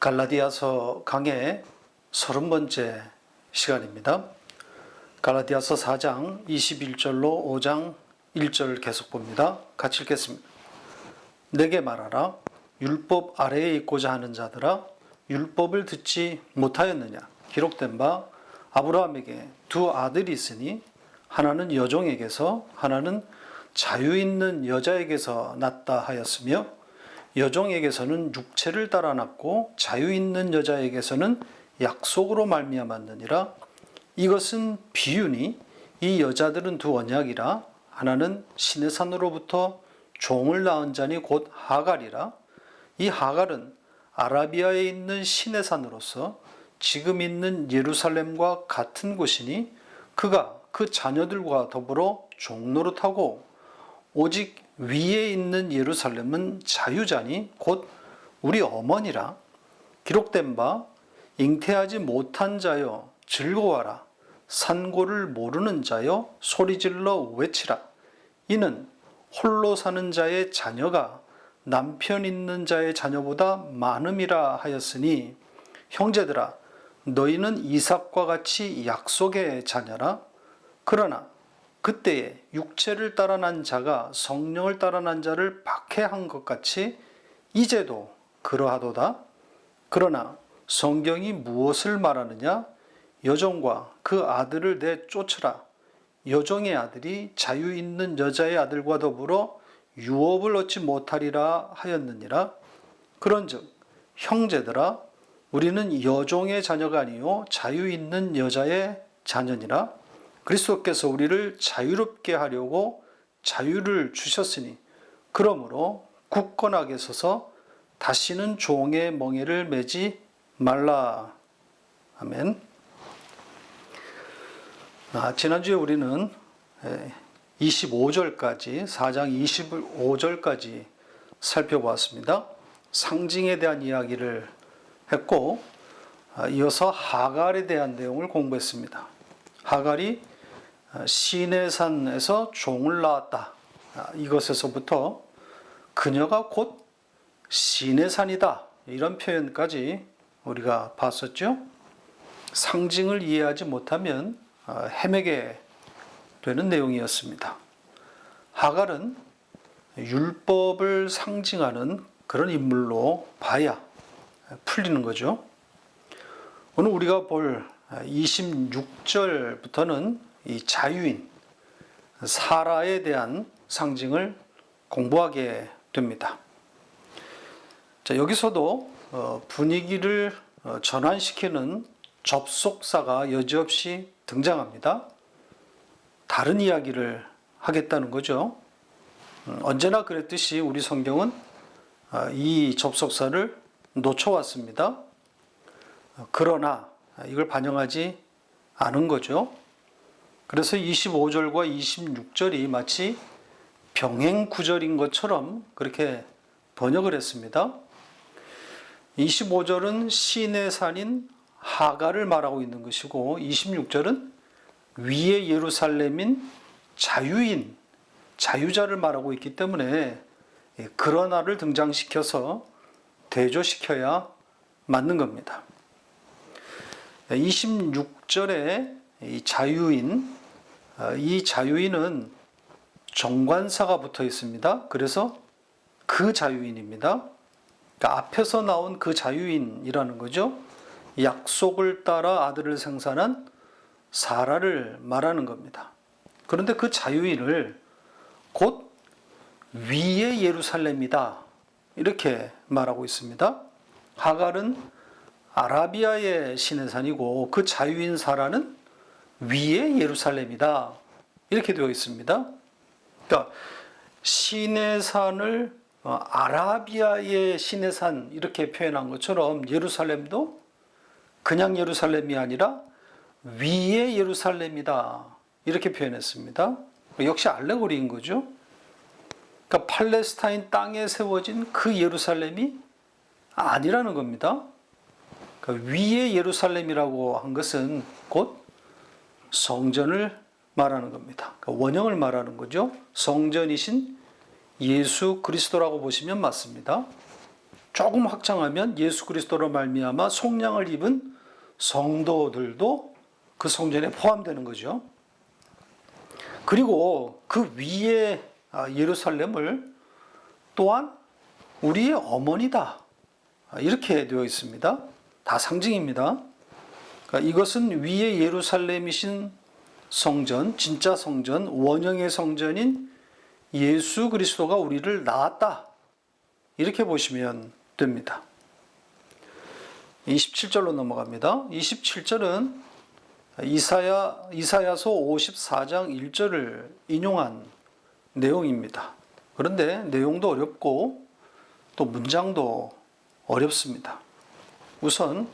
갈라디아서 강의 30번째 시간입니다. 갈라디아서 4장 21절로 5장 1절 계속 봅니다. 같이 읽겠습니다. 내게 말하라. 율법 아래에 있고자 하는 자들아, 율법을 듣지 못하였느냐? 기록된 바 아브라함에게 두 아들이 있으니 하나는 여종에게서 하나는 자유 있는 여자에게서 났다 하였으며, 여종에게서는 육체를 따라 났고 자유 있는 여자에게서는 약속으로 말미암았느니라. 이것은 비유니 이 여자들은 두 언약이라. 하나는 시내산으로부터 종을 낳은 자니 곧 하갈이라. 이 하갈은 아라비아에 있는 시내산으로서 지금 있는 예루살렘과 같은 곳이니 그가 그 자녀들과 더불어 종노릇하고, 오직 위에 있는 예루살렘은 자유자니 곧 우리 어머니라. 기록된 바 잉태하지 못한 자여 즐거워하라. 산고를 모르는 자여 소리질러 외치라. 이는 홀로 사는 자의 자녀가 남편 있는 자의 자녀보다 많음이라 하였으니, 형제들아 너희는 이삭과 같이 약속의 자녀라. 그러나 그때에 육체를 따라 난 자가 성령을 따라 난 자를 박해한 것 같이 이제도 그러하도다. 그러나 성경이 무엇을 말하느냐? 여종과 그 아들을 내쫓으라. 여종의 아들이 자유 있는 여자의 아들과 더불어 유업을 얻지 못하리라 하였느니라. 그런즉 형제들아 우리는 여종의 자녀가 아니요 자유 있는 여자의 자녀니라. 그리스도께서 우리를 자유롭게 하려고 자유를 주셨으니 그러므로 굳건하게 서서 다시는 종의 멍에를 매지 말라. 아멘. 지난주에 우리는 25절까지 4장 25절까지 살펴보았습니다. 상징에 대한 이야기를 했고, 이어서 하갈에 대한 내용을 공부했습니다. 하갈이 시내산에서 종을 낳았다. 이것에서부터 그녀가 곧 시내산이다. 이런 표현까지 우리가 봤었죠. 상징을 이해하지 못하면 헤매게 되는 내용이었습니다. 하갈은 율법을 상징하는 그런 인물로 봐야 풀리는 거죠. 오늘 우리가 볼 26절부터는 이 자유인 사라에 대한 상징을 공부하게 됩니다. 자, 여기서도 분위기를 전환시키는 접속사가 여지없이 등장합니다. 다른 이야기를 하겠다는 거죠. 언제나 그랬듯이 우리 성경은 이 접속사를 놓쳐왔습니다. 그러나 이걸 반영하지 않은 거죠. 그래서 25절과 26절이 마치 병행 구절인 것처럼 그렇게 번역을 했습니다. 25절은 시내산인 하갈을 말하고 있는 것이고, 26절은 위의 예루살렘인 자유인, 자유자를 말하고 있기 때문에 그러나를 등장시켜서 대조시켜야 맞는 겁니다. 26절에 이 자유인, 이 자유인은 정관사가 붙어 있습니다. 그래서 그 자유인입니다. 그러니까 앞에서 나온 그 자유인이라는 거죠. 약속을 따라 아들을 생산한 사라를 말하는 겁니다. 그런데 그 자유인을 곧 위의 예루살렘이다 이렇게 말하고 있습니다. 하갈은 아라비아의 시내산이고 그 자유인 사라는 위의 예루살렘이다 이렇게 되어 있습니다. 그러니까 시내산을 아라비아의 시내산 이렇게 표현한 것처럼 예루살렘도 그냥 예루살렘이 아니라 위의 예루살렘이다 이렇게 표현했습니다. 역시 알레고리인 거죠. 그러니까 팔레스타인 땅에 세워진 그 예루살렘이 아니라는 겁니다. 그러니까 위의 예루살렘이라고 한 것은 곧 성전을 말하는 겁니다. 그러니까 원형을 말하는 거죠. 성전이신 예수 그리스도라고 보시면 맞습니다. 조금 확장하면 예수 그리스도로 말미암아 속량을 입은 성도들도 그 성전에 포함되는 거죠. 그리고 그 위에 예루살렘을 또한 우리의 어머니다, 이렇게 되어 있습니다. 다 상징입니다. 그러니까 이것은 위에 예루살렘이신 성전, 진짜 성전, 원형의 성전인 예수 그리스도가 우리를 낳았다, 이렇게 보시면 됩니다. 27절로 넘어갑니다. 27절은 이사야서 54장 1절을 인용한 내용입니다. 그런데 내용도 어렵고 또 문장도 어렵습니다. 우선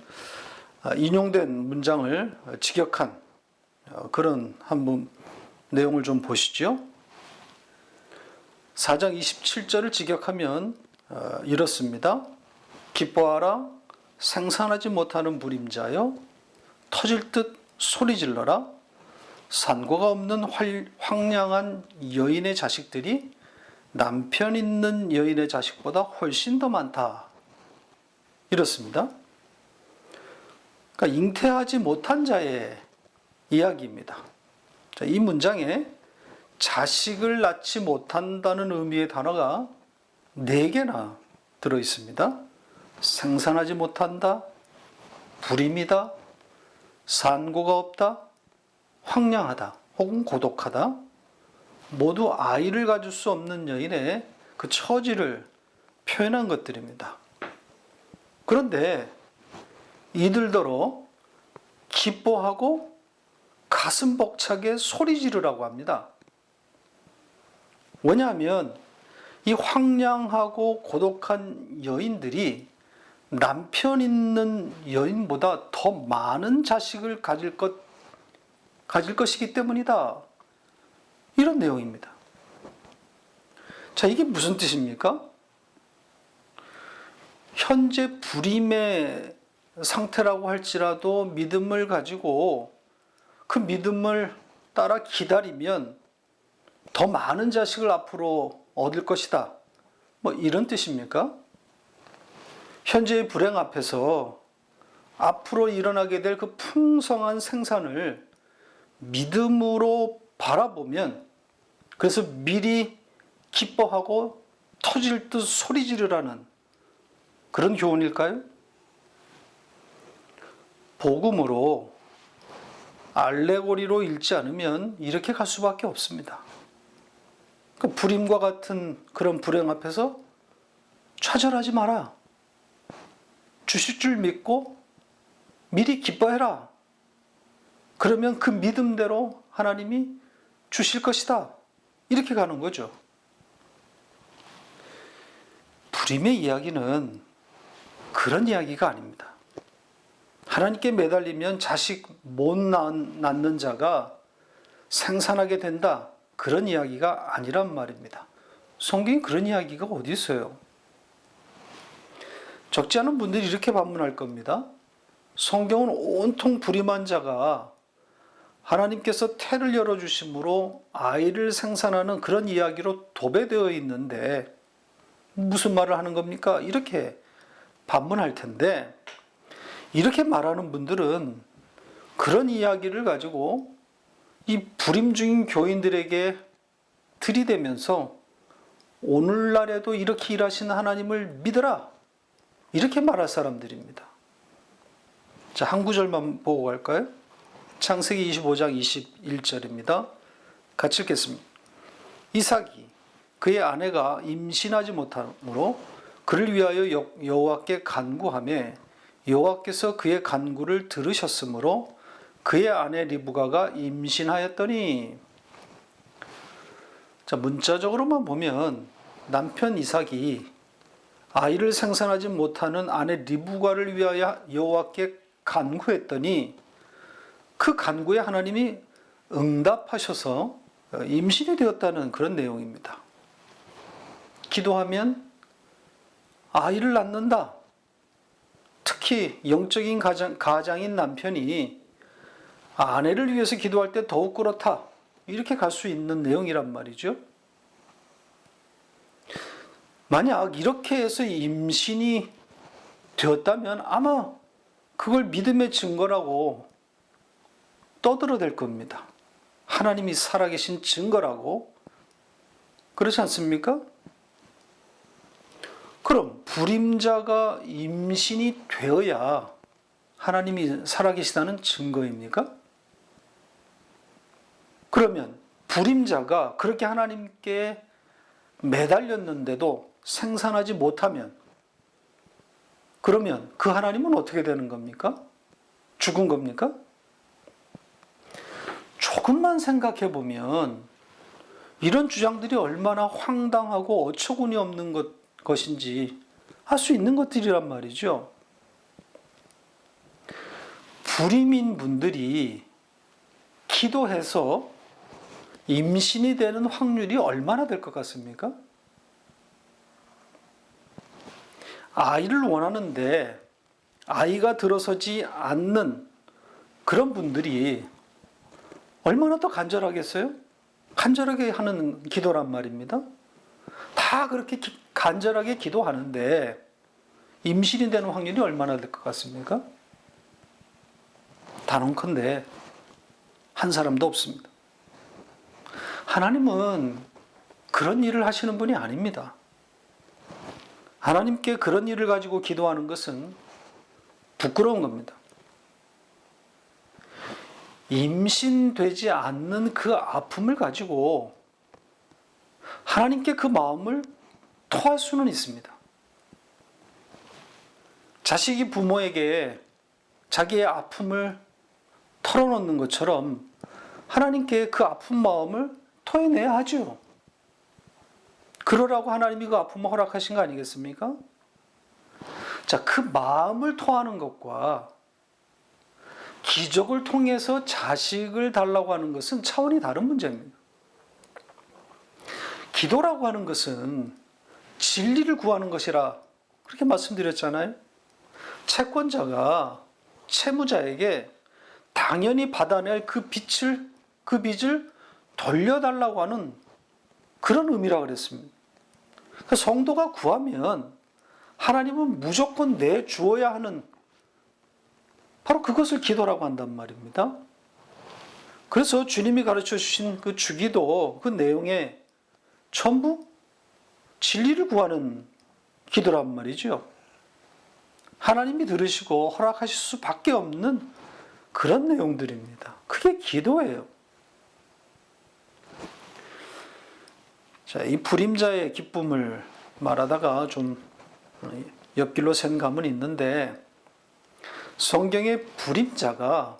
인용된 문장을 직역한 그런 한번 내용을 좀 보시죠. 4장 27절을 직역하면 이렇습니다. 기뻐하라, 생산하지 못하는 불임자여, 터질 듯 소리질러라. 산고가 없는 황량한 여인의 자식들이 남편 있는 여인의 자식보다 훨씬 더 많다, 이렇습니다. 그러니까 잉태하지 못한 자의 이야기입니다. 이 문장에 자식을 낳지 못한다는 의미의 단어가 4개나 들어 있습니다. 생산하지 못한다, 불임이다, 산고가 없다, 황량하다 혹은 고독하다, 모두 아이를 가질 수 없는 여인의 그 처지를 표현한 것들입니다. 그런데 이들더러 기뻐하고 가슴 벅차게 소리 지르라고 합니다. 왜냐하면 이 황량하고 고독한 여인들이 남편 있는 여인보다 더 많은 자식을 가질 것이기 때문이다, 이런 내용입니다. 자, 이게 무슨 뜻입니까? 현재 불임의 상태라고 할지라도 믿음을 가지고 그 믿음을 따라 기다리면 더 많은 자식을 앞으로 얻을 것이다, 뭐 이런 뜻입니까? 현재의 불행 앞에서 앞으로 일어나게 될 그 풍성한 생산을 믿음으로 바라보면, 그래서 미리 기뻐하고 터질 듯 소리 지르라는 그런 교훈일까요? 복음으로 알레고리로 읽지 않으면 이렇게 갈 수밖에 없습니다. 그 불임과 같은 그런 불행 앞에서 좌절하지 마라. 주실 줄 믿고 미리 기뻐해라. 그러면 그 믿음대로 하나님이 주실 것이다, 이렇게 가는 거죠. 불임의 이야기는 그런 이야기가 아닙니다. 하나님께 매달리면 자식 못 낳는 자가 생산하게 된다, 그런 이야기가 아니란 말입니다. 성경에 그런 이야기가 어디 있어요? 적지 않은 분들이 이렇게 반문할 겁니다. 성경은 온통 불임한 자가 하나님께서 태를 열어주심으로 아이를 생산하는 그런 이야기로 도배되어 있는데 무슨 말을 하는 겁니까? 이렇게 반문할 텐데, 이렇게 말하는 분들은 그런 이야기를 가지고 이 불임 중인 교인들에게 들이대면서 오늘날에도 이렇게 일하시는 하나님을 믿어라, 이렇게 말할 사람들입니다. 자, 한 구절만 보고 갈까요? 창세기 25장 21절입니다. 같이 읽겠습니다. 이삭이 그의 아내가 임신하지 못하므로 그를 위하여 여호와께 간구하매 여호와께서 그의 간구를 들으셨으므로 그의 아내 리브가가 임신하였더니, 자, 문자적으로만 보면 남편 이삭이 아이를 생산하지 못하는 아내 리브가를 위하여 여호와께 간구했더니 그 간구에 하나님이 응답하셔서 임신이 되었다는 그런 내용입니다. 기도하면 아이를 낳는다. 특히 영적인 가장인 남편이 아내를 위해서 기도할 때 더욱 그렇다, 이렇게 갈 수 있는 내용이란 말이죠. 만약 이렇게 해서 임신이 되었다면 아마 그걸 믿음의 증거라고 떠들어댈 겁니다. 하나님이 살아계신 증거라고. 그렇지 않습니까? 그럼 불임자가 임신이 되어야 하나님이 살아계시다는 증거입니까? 그러면 불임자가 그렇게 하나님께 매달렸는데도 생산하지 못하면, 그러면 그 하나님은 어떻게 되는 겁니까? 죽은 겁니까? 조금만 생각해 보면 이런 주장들이 얼마나 황당하고 어처구니 없는 것인지 알 수 있는 것들이란 말이죠. 불임인 분들이 기도해서 임신이 되는 확률이 얼마나 될 것 같습니까? 아이를 원하는데 아이가 들어서지 않는 그런 분들이 얼마나 더 간절하겠어요? 간절하게 하는 기도란 말입니다. 다 그렇게 간절하게 기도하는데 임신이 되는 확률이 얼마나 될 것 같습니까? 단언컨대 한 사람도 없습니다. 하나님은 그런 일을 하시는 분이 아닙니다. 하나님께 그런 일을 가지고 기도하는 것은 부끄러운 겁니다. 임신되지 않는 그 아픔을 가지고 하나님께 그 마음을 토할 수는 있습니다. 자식이 부모에게 자기의 아픔을 털어놓는 것처럼 하나님께 그 아픈 마음을 토해내야 하죠. 그러라고 하나님이 그 아픔을 허락하신 거 아니겠습니까? 자, 그 마음을 토하는 것과 기적을 통해서 자식을 달라고 하는 것은 차원이 다른 문제입니다. 기도라고 하는 것은 진리를 구하는 것이라 그렇게 말씀드렸잖아요. 채권자가 채무자에게 당연히 받아낼 그 빚을 돌려달라고 하는 그런 의미라 그랬습니다. 성도가 구하면 하나님은 무조건 내주어야 하는, 바로 그것을 기도라고 한단 말입니다. 그래서 주님이 가르쳐 주신 그 주기도 그 내용에 전부 진리를 구하는 기도란 말이죠. 하나님이 들으시고 허락하실 수밖에 없는 그런 내용들입니다. 그게 기도예요. 자, 이 불임자의 기쁨을 말하다가 좀 옆길로 샌 감은 있는데, 성경의 불임자가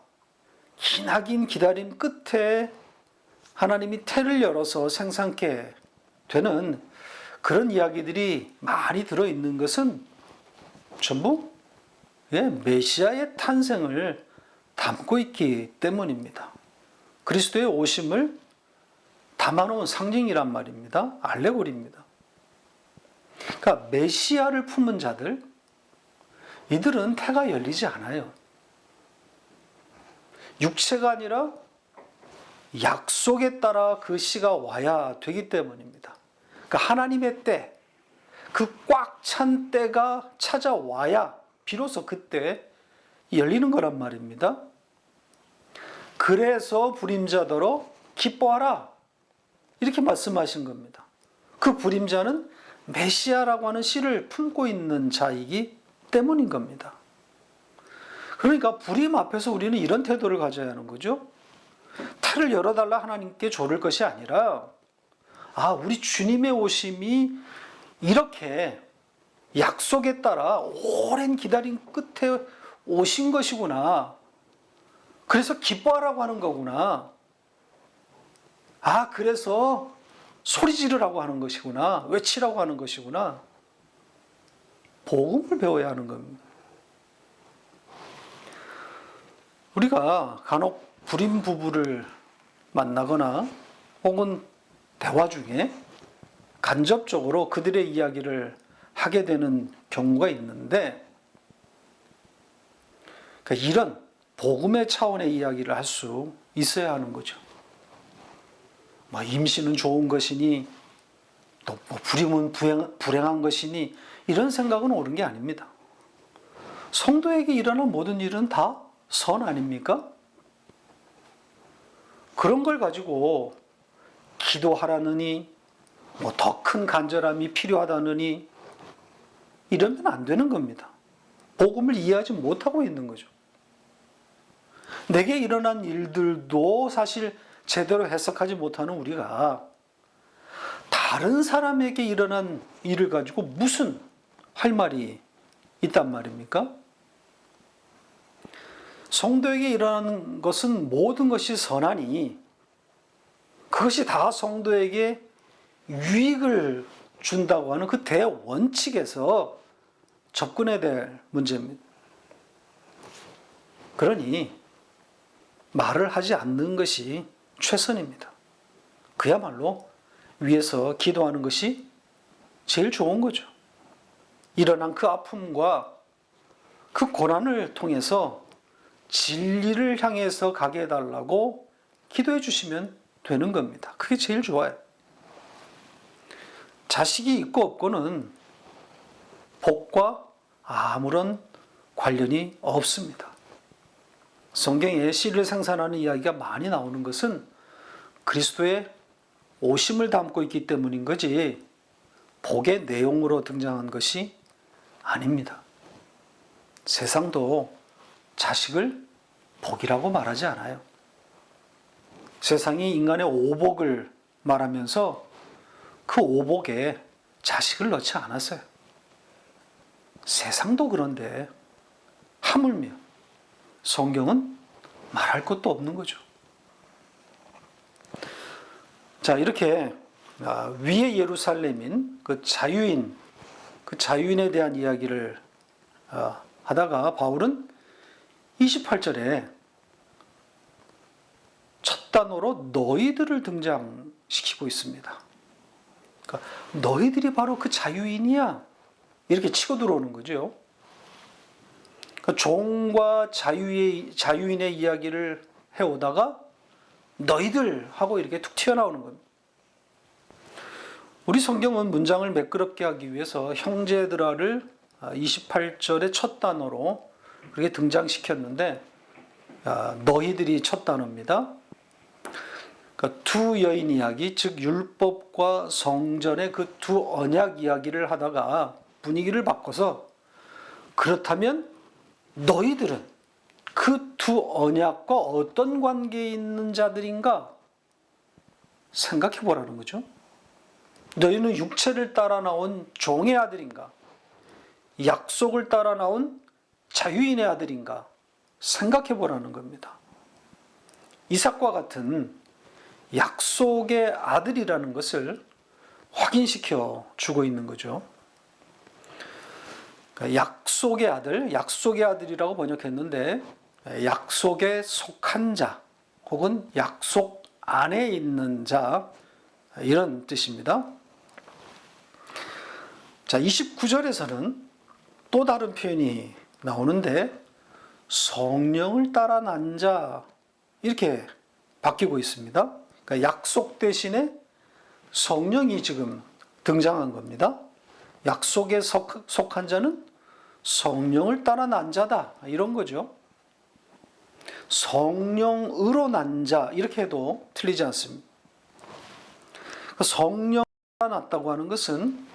기나긴 기다림 끝에 하나님이 태를 열어서 생산케 되는 그런 이야기들이 많이 들어있는 것은 전부 메시아의 탄생을 담고 있기 때문입니다. 그리스도의 오심을 담아놓은 상징이란 말입니다. 알레고리입니다. 그러니까 메시아를 품은 자들, 이들은 태가 열리지 않아요. 육체가 아니라 약속에 따라 그 시가 와야 되기 때문입니다. 그러니까 하나님의 때, 그 꽉 찬 때가 찾아와야 비로소 그때 열리는 거란 말입니다. 그래서 불임자더러 기뻐하라, 이렇게 말씀하신 겁니다. 그 불임자는 메시아라고 하는 씨를 품고 있는 자이기 때문인 겁니다. 그러니까 불임 앞에서 우리는 이런 태도를 가져야 하는 거죠. 태를 열어달라 하나님께 조를 것이 아니라, 우리 주님의 오심이 이렇게 약속에 따라 오랜 기다림 끝에 오신 것이구나. 그래서 기뻐하라고 하는 거구나. 그래서 소리 지르라고 하는 것이구나. 외치라고 하는 것이구나. 복음을 배워야 하는 겁니다. 우리가 간혹 불임 부부를 만나거나 혹은 대화 중에 간접적으로 그들의 이야기를 하게 되는 경우가 있는데, 그러니까 이런 복음의 차원의 이야기를 할 수 있어야 하는 거죠. 임신은 좋은 것이니 또 뭐 불임은 불행한 것이니 이런 생각은 옳은 게 아닙니다. 성도에게 일어난 모든 일은 다 선 아닙니까? 그런 걸 가지고 기도하라느니 뭐 더 큰 간절함이 필요하다느니 이러면 안 되는 겁니다. 복음을 이해하지 못하고 있는 거죠. 내게 일어난 일들도 사실 제대로 해석하지 못하는 우리가 다른 사람에게 일어난 일을 가지고 무슨 할 말이 있단 말입니까? 성도에게 일어나는 것은 모든 것이 선하니 그것이 다 성도에게 유익을 준다고 하는 그 대원칙에서 접근해야 될 문제입니다. 그러니 말을 하지 않는 것이 최선입니다. 그야말로 위에서 기도하는 것이 제일 좋은 거죠. 일어난 그 아픔과 그 고난을 통해서 진리를 향해서 가게 해달라고 기도해 주시면 되는 겁니다. 그게 제일 좋아요. 자식이 있고 없고는 복과 아무런 관련이 없습니다. 성경에 씨를 생산하는 이야기가 많이 나오는 것은 그리스도의 오심을 담고 있기 때문인 거지 복의 내용으로 등장한 것이 아닙니다. 세상도 자식을 복이라고 말하지 않아요. 세상이 인간의 오복을 말하면서 그 오복에 자식을 넣지 않았어요. 세상도 그런데 하물며 성경은 말할 것도 없는 거죠. 자, 이렇게 위의 예루살렘인 그 자유인에 대한 이야기를 하다가 바울은 28절에 첫 단어로 너희들을 등장시키고 있습니다. 그러니까 너희들이 바로 그 자유인이야. 이렇게 치고 들어오는 거죠. 그러니까 종과 자유인의 이야기를 해오다가 너희들 하고 이렇게 툭 튀어나오는 겁니다. 우리 성경은 문장을 매끄럽게 하기 위해서 형제들아를 28절의 첫 단어로 그렇게 등장시켰는데 너희들이 첫 단어입니다. 그러니까 두 여인 이야기, 즉 율법과 성전의 그 두 언약 이야기를 하다가 분위기를 바꿔서 그렇다면 너희들은 그 두 언약과 어떤 관계에 있는 자들인가 생각해 보라는 거죠. 너희는 육체를 따라 나온 종의 아들인가? 약속을 따라 나온 자유인의 아들인가? 생각해 보라는 겁니다. 이삭과 같은 약속의 아들이라는 것을 확인시켜 주고 있는 거죠. 약속의 아들, 약속의 아들이라고 번역했는데 약속에 속한 자 혹은 약속 안에 있는 자 이런 뜻입니다. 자, 29절에서는 또 다른 표현이 나오는데 성령을 따라 난 자 이렇게 바뀌고 있습니다. 그러니까 약속 대신에 성령이 지금 등장한 겁니다. 약속에 속한 자는 성령을 따라 난 자다 이런 거죠. 성령으로 난 자 이렇게 해도 틀리지 않습니다. 성령을 따라 났다고 하는 것은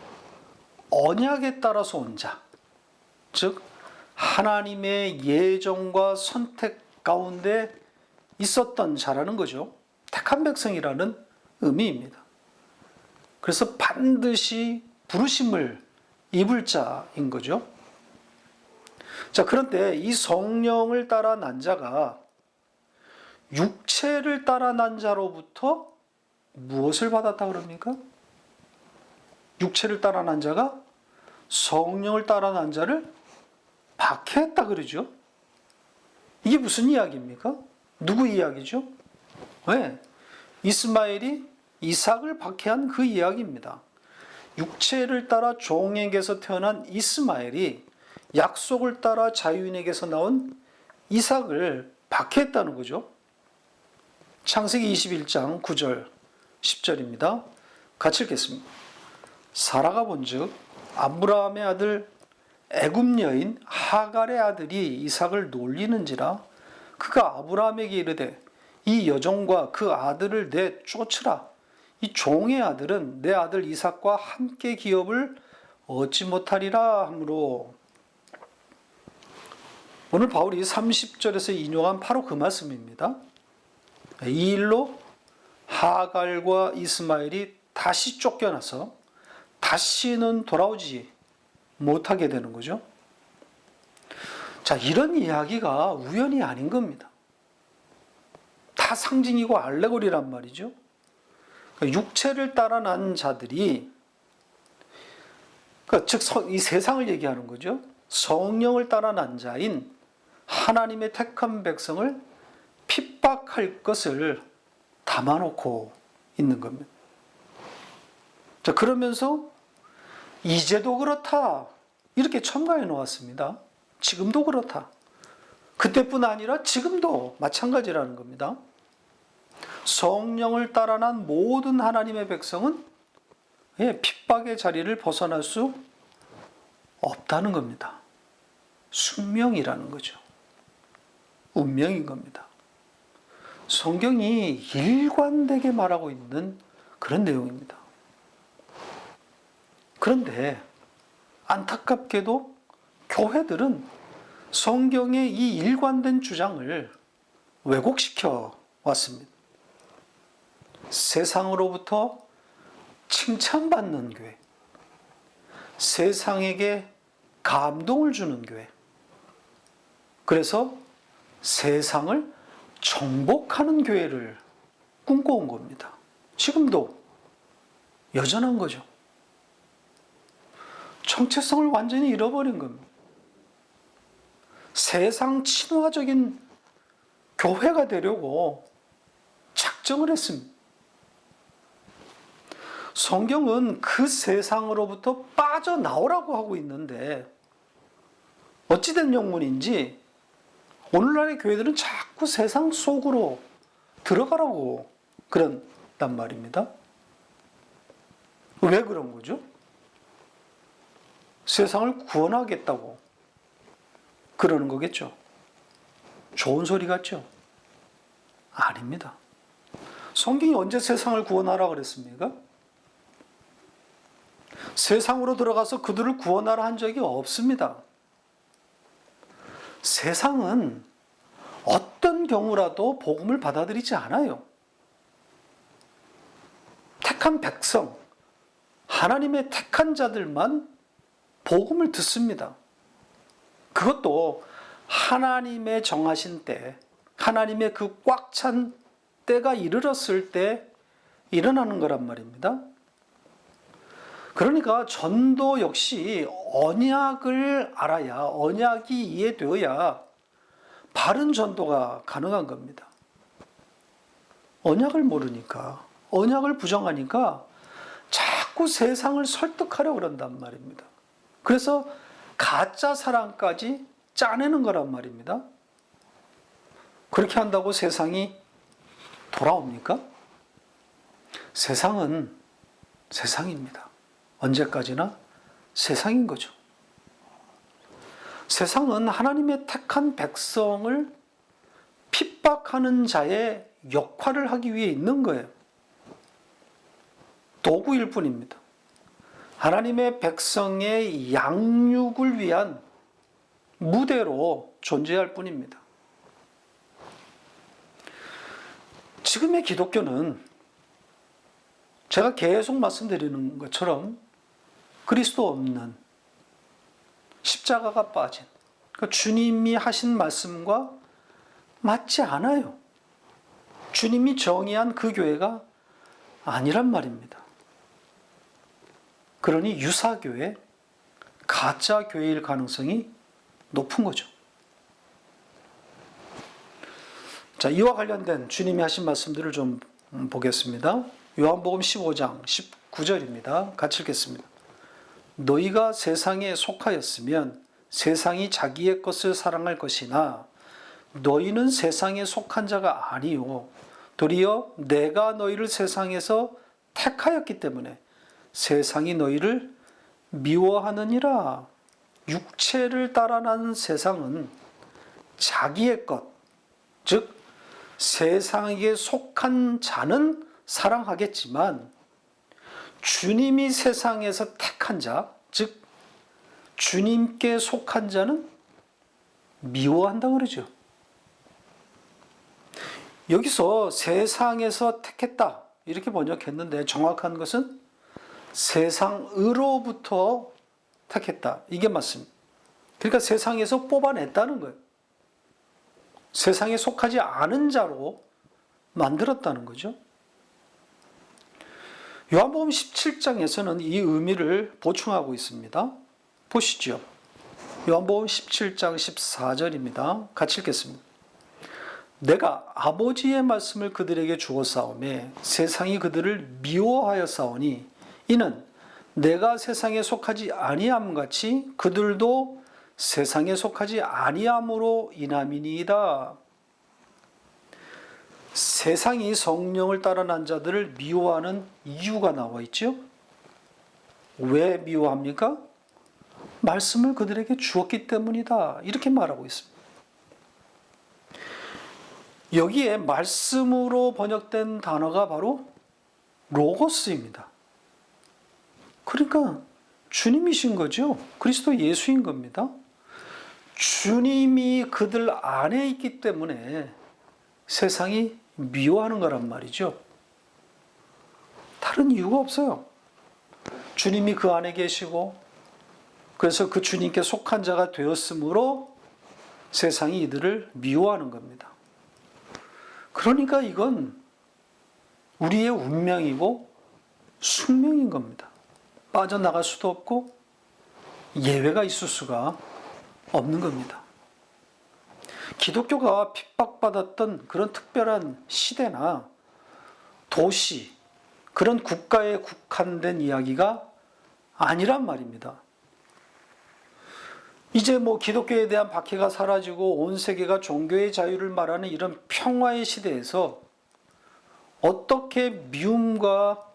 언약에 따라서 온 자, 즉 하나님의 예정과 선택 가운데 있었던 자라는 거죠. 택한 백성이라는 의미입니다. 그래서 반드시 부르심을 입을 자인 거죠. 자, 그런데 이 성령을 따라 난 자가 육체를 따라 난 자로부터 무엇을 받았다 그럽니까? 육체를 따라 난 자가 성령을 따라 난 자를 박해했다 그러죠. 이게 무슨 이야기입니까? 누구 이야기죠? 왜? 이스마엘이 이삭을 박해한 그 이야기입니다. 육체를 따라 종에게서 태어난 이스마엘이 약속을 따라 자유인에게서 나온 이삭을 박해했다는 거죠. 창세기 21장 9절 10절입니다. 같이 읽겠습니다. 사라가 본즉 아브라함의 아들 애굽 여인 하갈의 아들이 이삭을 놀리는지라 그가 아브라함에게 이르되 이 여종과 그 아들을 내쫓으라. 이 종의 아들은 내 아들 이삭과 함께 기업을 얻지 못하리라 하므로. 오늘 바울이 30절에서 인용한 바로 그 말씀입니다. 이 일로 하갈과 이스마엘이 다시 쫓겨나서 다시는 돌아오지 못하게 되는 거죠. 자, 이런 이야기가 우연이 아닌 겁니다. 다 상징이고 알레고리란 말이죠. 육체를 따라 난 자들이, 즉 이 세상을 얘기하는 거죠. 성령을 따라 난 자인 하나님의 택한 백성을 핍박할 것을 담아놓고 있는 겁니다. 자, 그러면서 이제도 그렇다 이렇게 첨가해 놓았습니다. 지금도 그렇다. 그때뿐 아니라 지금도 마찬가지라는 겁니다. 성령을 따라 난 모든 하나님의 백성은 핍박의 자리를 벗어날 수 없다는 겁니다. 숙명이라는 거죠. 운명인 겁니다. 성경이 일관되게 말하고 있는 그런 내용입니다. 그런데 안타깝게도 교회들은 성경의 이 일관된 주장을 왜곡시켜 왔습니다. 세상으로부터 칭찬받는 교회, 세상에게 감동을 주는 교회, 그래서 세상을 정복하는 교회를 꿈꿔온 겁니다. 지금도 여전한 거죠. 정체성을 완전히 잃어버린 겁니다. 세상 친화적인 교회가 되려고 작정을 했습니다. 성경은 그 세상으로부터 빠져나오라고 하고 있는데 어찌된 영문인지 오늘날의 교회들은 자꾸 세상 속으로 들어가라고 그런단 말입니다. 왜 그런 거죠? 세상을 구원하겠다고 그러는 거겠죠. 좋은 소리 같죠? 아닙니다. 성경이 언제 세상을 구원하라 그랬습니까? 세상으로 들어가서 그들을 구원하라 한 적이 없습니다. 세상은 어떤 경우라도 복음을 받아들이지 않아요. 택한 백성, 하나님의 택한 자들만 복음을 듣습니다. 그것도 하나님의 정하신 때, 하나님의 그 꽉 찬 때가 이르렀을 때 일어나는 거란 말입니다. 그러니까 전도 역시 언약을 알아야, 언약이 이해되어야 바른 전도가 가능한 겁니다. 언약을 모르니까, 언약을 부정하니까 자꾸 세상을 설득하려고 그런단 말입니다. 그래서 가짜 사랑까지 짜내는 거란 말입니다. 그렇게 한다고 세상이 돌아옵니까? 세상은 세상입니다. 언제까지나 세상인 거죠. 세상은 하나님의 택한 백성을 핍박하는 자의 역할을 하기 위해 있는 거예요. 도구일 뿐입니다. 하나님의 백성의 양육을 위한 무대로 존재할 뿐입니다. 지금의 기독교는 제가 계속 말씀드리는 것처럼 그리스도 없는 십자가가 빠진 그러니까 주님이 하신 말씀과 맞지 않아요. 주님이 정의한 그 교회가 아니란 말입니다. 그러니 유사교회, 가짜 교회일 가능성이 높은 거죠. 자, 이와 관련된 주님이 하신 말씀들을 좀 보겠습니다. 요한복음 15장 19절입니다. 같이 읽겠습니다. 너희가 세상에 속하였으면 세상이 자기의 것을 사랑할 것이나 너희는 세상에 속한 자가 아니요 도리어 내가 너희를 세상에서 택하였기 때문에 세상이 너희를 미워하느니라. 육체를 따라 난 세상은 자기의 것, 즉 세상에게 속한 자는 사랑하겠지만 주님이 세상에서 택한 자, 즉 주님께 속한 자는 미워한다 그러죠. 여기서 세상에서 택했다 이렇게 번역했는데 정확한 것은 세상으로부터 택했다. 이게 맞습니다. 그러니까 세상에서 뽑아냈다는 거예요. 세상에 속하지 않은 자로 만들었다는 거죠. 요한복음 17장에서는 이 의미를 보충하고 있습니다. 보시죠. 요한복음 17장 14절입니다. 같이 읽겠습니다. 내가 아버지의 말씀을 그들에게 주었사오매 세상이 그들을 미워하였사오니 이는 내가 세상에 속하지 아니함 같이 그들도 세상에 속하지 아니함으로 인함이니이다. 세상이 성령을 따라 난 자들을 미워하는 이유가 나와 있죠. 왜 미워합니까? 말씀을 그들에게 주었기 때문이다. 이렇게 말하고 있습니다. 여기에 말씀으로 번역된 단어가 바로 로고스입니다. 그러니까 주님이신 거죠. 그리스도 예수인 겁니다. 주님이 그들 안에 있기 때문에 세상이 미워하는 거란 말이죠. 다른 이유가 없어요. 주님이 그 안에 계시고 그래서 그 주님께 속한 자가 되었으므로 세상이 이들을 미워하는 겁니다. 그러니까 이건 우리의 운명이고 숙명인 겁니다. 빠져나갈 수도 없고 예외가 있을 수가 없는 겁니다. 기독교가 핍박받았던 그런 특별한 시대나 도시, 그런 국가에 국한된 이야기가 아니란 말입니다. 이제 기독교에 대한 박해가 사라지고 온 세계가 종교의 자유를 말하는 이런 평화의 시대에서 어떻게 미움과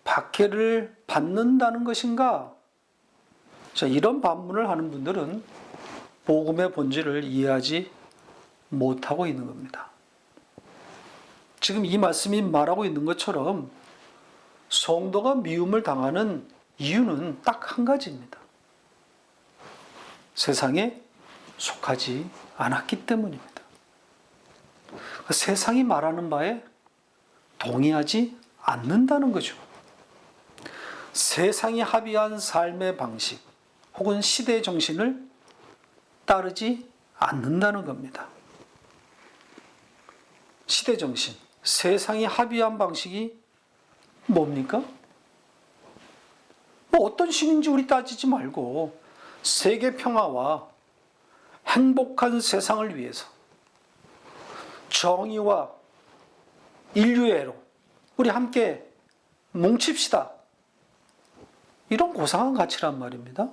박해를 받는다는 것인가? 자, 이런 반문을 하는 분들은 복음의 본질을 이해하지 못하고 있는 겁니다. 지금 이 말씀이 말하고 있는 것처럼 성도가 미움을 당하는 이유는 딱 한 가지입니다. 세상에 속하지 않았기 때문입니다. 세상이 말하는 바에 동의하지 않는다는 거죠. 세상이 합의한 삶의 방식 혹은 시대의 정신을 따르지 않는다는 겁니다. 시대 정신, 세상이 합의한 방식이 뭡니까? 어떤 신인지 우리 따지지 말고 세계 평화와 행복한 세상을 위해서 정의와 인류애로 우리 함께 뭉칩시다. 이런 고상한 가치란 말입니다.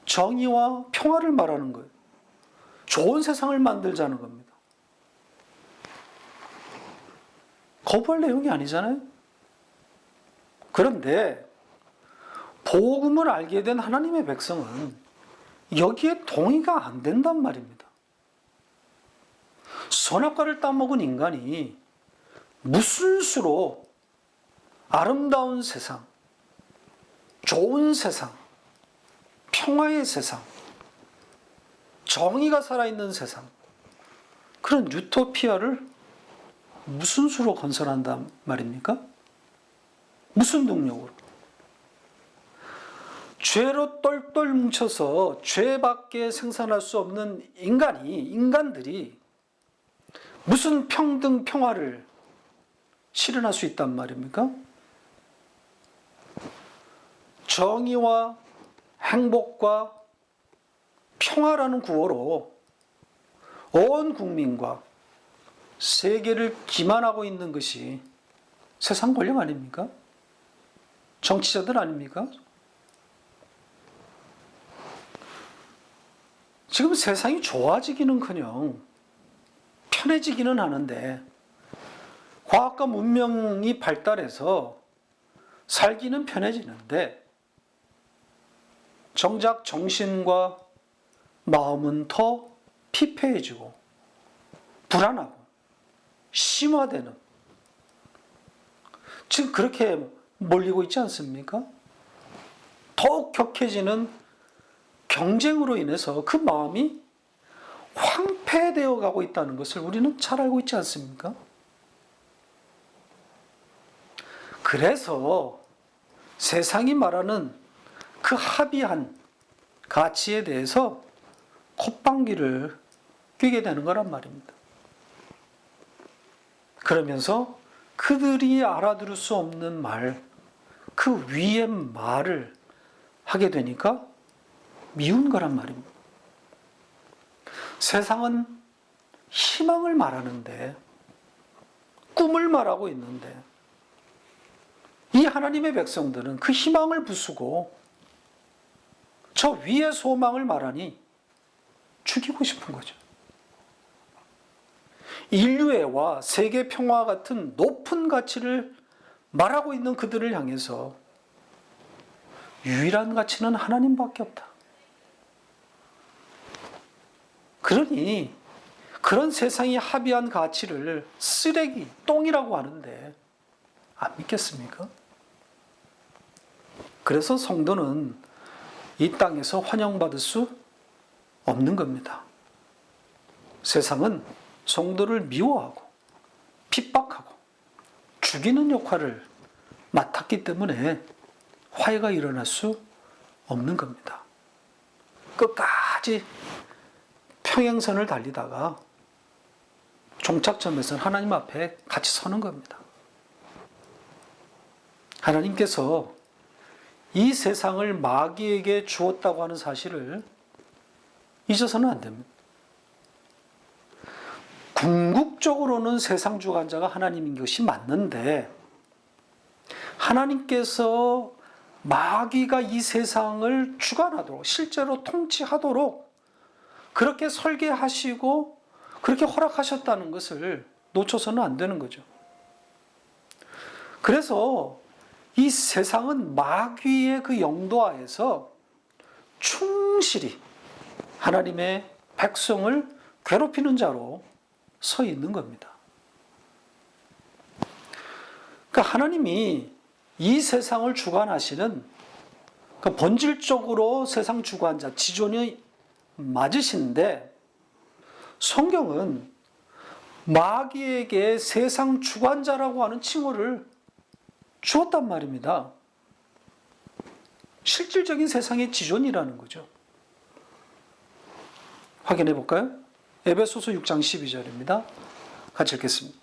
정의와 평화를 말하는 거예요. 좋은 세상을 만들자는 겁니다. 거부할 내용이 아니잖아요. 그런데 복음을 알게 된 하나님의 백성은 여기에 동의가 안 된단 말입니다. 선악과를 따먹은 인간이 무슨 수로 아름다운 세상, 좋은 세상, 평화의 세상, 정의가 살아있는 세상, 그런 유토피아를 무슨 수로 건설한단 말입니까? 무슨 능력으로? 죄로 똘똘 뭉쳐서 죄밖에 생산할 수 없는 인간들이 무슨 평등, 평화를 실현할 수 있단 말입니까? 정의와 행복과 평화라는 구호로 온 국민과 세계를 기만하고 있는 것이 세상 권력 아닙니까? 정치자들 아닙니까? 지금 세상이 좋아지기는커녕 편해지기는 하는데 과학과 문명이 발달해서 살기는 편해지는데 정작 정신과 마음은 더 피폐해지고 불안하고 심화되는, 지금 그렇게 몰리고 있지 않습니까? 더욱 격해지는 경쟁으로 인해서 그 마음이 황폐되어 가고 있다는 것을 우리는 잘 알고 있지 않습니까? 그래서 세상이 말하는 그 합의한 가치에 대해서 콧방귀를 뀌게 되는 거란 말입니다. 그러면서 그들이 알아들을 수 없는 말, 그 위의 말을 하게 되니까 미운 거란 말입니다. 세상은 희망을 말하는데, 꿈을 말하고 있는데, 이 하나님의 백성들은 그 희망을 부수고 저 위의 소망을 말하니 죽이고 싶은 거죠. 인류애와 세계 평화 같은 높은 가치를 말하고 있는 그들을 향해서 유일한 가치는 하나님밖에 없다. 그러니 그런 세상이 합의한 가치를 쓰레기, 똥이라고 하는데 안 믿겠습니까? 그래서 성도는 이 땅에서 환영받을 수 없는 겁니다. 세상은 성도를 미워하고 핍박하고 죽이는 역할을 맡았기 때문에 화해가 일어날 수 없는 겁니다. 끝까지 평행선을 달리다가 종착점에서는 하나님 앞에 같이 서는 겁니다. 하나님께서 이 세상을 마귀에게 주었다고 하는 사실을 잊어서는 안 됩니다. 궁극적으로는 세상 주관자가 하나님인 것이 맞는데, 하나님께서 마귀가 이 세상을 주관하도록, 실제로 통치하도록 그렇게 설계하시고 그렇게 허락하셨다는 것을 놓쳐서는 안 되는 거죠. 그래서 이 세상은 마귀의 그 영도하에서 충실히 하나님의 백성을 괴롭히는 자로 서 있는 겁니다. 그러니까 하나님이 이 세상을 주관하시는, 그 본질적으로 세상 주관자, 지존이 맞으신데, 성경은 마귀에게 세상 주관자라고 하는 칭호를 주었단 말입니다. 실질적인 세상의 지존이라는 거죠. 확인해 볼까요? 에베소서 6장 12절입니다. 같이 읽겠습니다.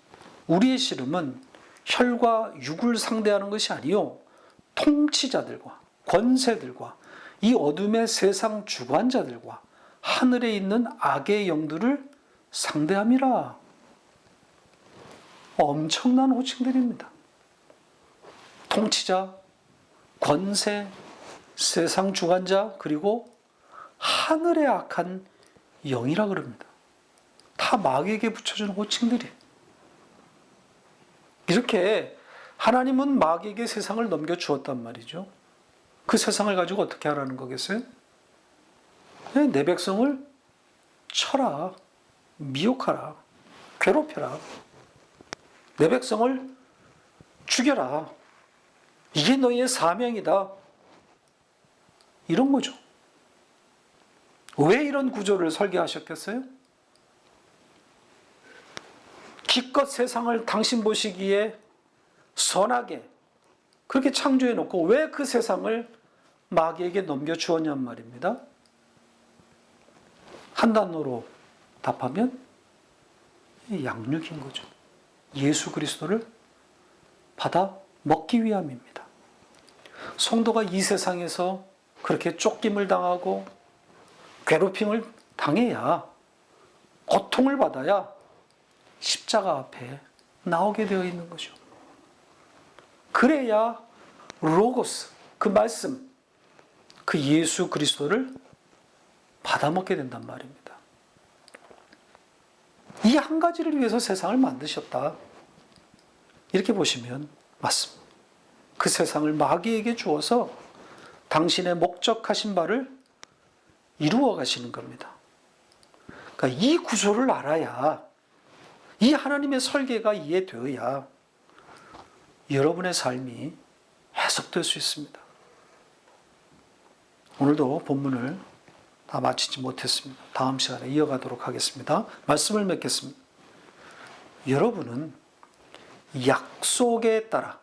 우리의 씨름은 혈과 육을 상대하는 것이 아니요 통치자들과 권세들과 이 어둠의 세상 주관자들과 하늘에 있는 악의 영들을 상대함이라. 엄청난 호칭들입니다. 통치자, 권세, 세상 주관자, 그리고 하늘의 악한 영이라 그럽니다. 다 마귀에게 붙여준 호칭들이. 이렇게 하나님은 마귀에게 세상을 넘겨주었단 말이죠. 그 세상을 가지고 어떻게 하라는 거겠어요? 내 백성을 쳐라, 미혹하라, 괴롭혀라, 내 백성을 죽여라, 이게 너희의 사명이다, 이런 거죠. 왜 이런 구조를 설계하셨겠어요? 기껏 세상을 당신 보시기에 선하게 그렇게 창조해 놓고 왜 그 세상을 마귀에게 넘겨주었냔 말입니다. 한 단어로 답하면 양육인 거죠. 예수 그리스도를 받아 먹기 위함입니다. 성도가 이 세상에서 그렇게 쫓김을 당하고 괴롭힘을 당해야, 고통을 받아야 십자가 앞에 나오게 되어 있는 거죠. 그래야 로고스, 그 말씀, 그 예수 그리스도를 받아먹게 된단 말입니다. 이 한 가지를 위해서 세상을 만드셨다, 이렇게 보시면 맞습니다. 그 세상을 마귀에게 주어서 당신의 목적하신 바를 이루어 가시는 겁니다. 그러니까 이 구조를 알아야, 이 하나님의 설계가 이해되어야 여러분의 삶이 해석될 수 있습니다. 오늘도 본문을 다 마치지 못했습니다. 다음 시간에 이어가도록 하겠습니다. 말씀을 맺겠습니다. 여러분은 약속에 따라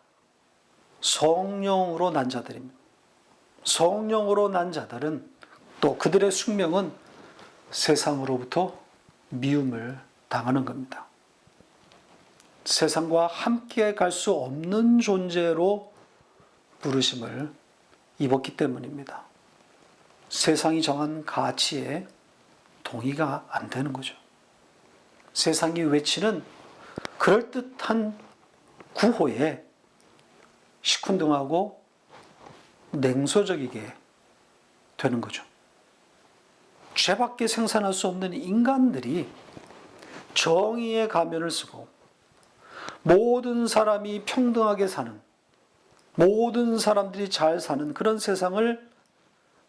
성령으로 난 자들입니다. 성령으로 난 자들은 또 그들의 숙명은 세상으로부터 미움을 당하는 겁니다. 세상과 함께 갈 수 없는 존재로 부르심을 입었기 때문입니다. 세상이 정한 가치에 동의가 안 되는 거죠. 세상이 외치는 그럴듯한 구호에 시큰둥하고 냉소적이게 되는 거죠. 죄밖에 생산할 수 없는 인간들이 정의의 가면을 쓰고 모든 사람이 평등하게 사는, 모든 사람들이 잘 사는 그런 세상을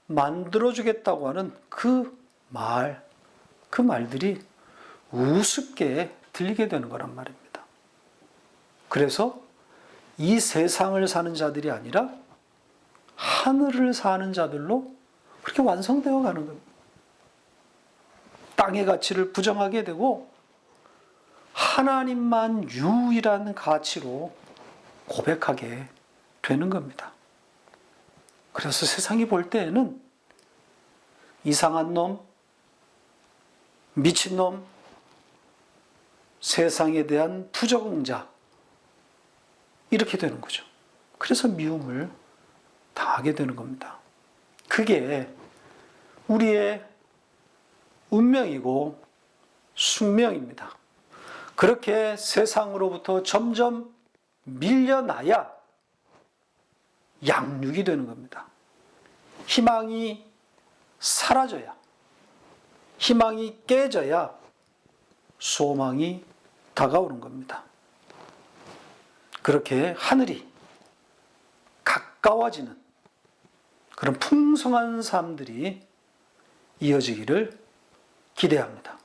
만들어주겠다고 하는 그 말들이 우습게 들리게 되는 거란 말입니다. 그래서 이 세상을 사는 자들이 아니라 하늘을 사는 자들로 그렇게 완성되어 가는 겁니다. 땅의 가치를 부정하게 되고 하나님만 유일한 가치로 고백하게 되는 겁니다. 그래서 세상이 볼 때에는 이상한 놈, 미친놈, 세상에 대한 부적응자, 이렇게 되는 거죠. 그래서 미움을 당하게 되는 겁니다. 그게 우리의 운명이고 숙명입니다. 그렇게 세상으로부터 점점 밀려나야 양육이 되는 겁니다. 희망이 사라져야, 희망이 깨져야 소망이 다가오는 겁니다. 그렇게 하늘이 가까워지는 그런 풍성한 삶들이 이어지기를 기대합니다.